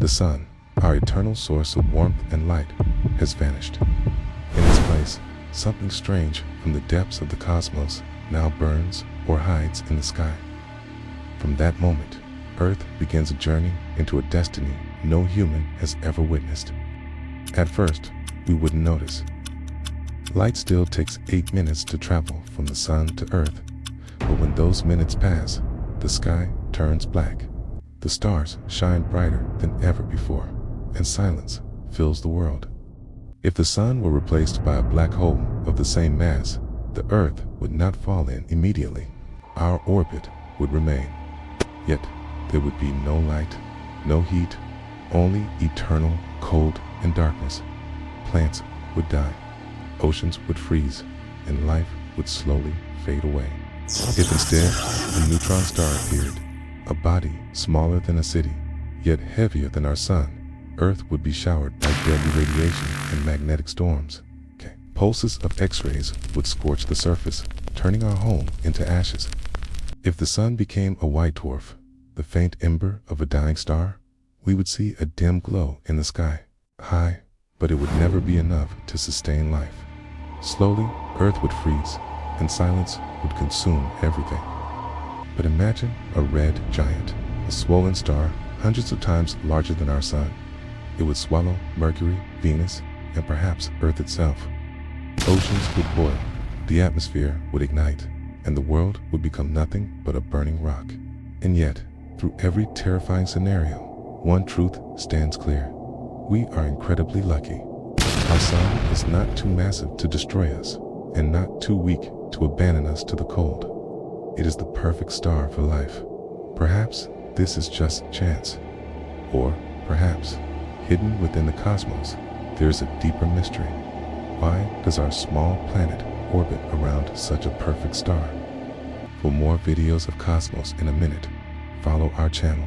The sun, our eternal source of warmth and light, has vanished. In its place, something strange from the depths of the cosmos now burns or hides in the sky. From that moment, Earth begins a journey into a destiny no human has ever witnessed. At first, we wouldn't notice. Light still takes 8 minutes to travel from the sun to Earth, but when those minutes pass, the sky turns black. The stars shine brighter than ever before, and silence fills the world. If the sun were replaced by a black hole of the same mass, the Earth would not fall in immediately. Our orbit would remain. Yet, there would be no light, no heat, only eternal cold and darkness. Plants would die, oceans would freeze, and life would slowly fade away. If instead a neutron star appeared, a body smaller than a city, yet heavier than our sun, Earth would be showered by deadly radiation and magnetic storms. Pulses of X-rays would scorch the surface, turning our home into ashes. If the sun became a white dwarf, the faint ember of a dying star, we would see a dim glow in the sky, high, but it would never be enough to sustain life. Slowly, Earth would freeze, and silence would consume everything. But imagine a red giant, a swollen star hundreds of times larger than our sun. It would swallow Mercury, Venus, and perhaps Earth itself. Oceans would boil, the atmosphere would ignite, and the world would become nothing but a burning rock. And yet, through every terrifying scenario, one truth stands clear. We are incredibly lucky. Our sun is not too massive to destroy us, and not too weak to abandon us to the cold. It is the perfect star for life. Perhaps this is just chance. Or perhaps, hidden within the cosmos, there is a deeper mystery. Why does our small planet orbit around such a perfect star? For more videos of Cosmos in a Minute, follow our channel.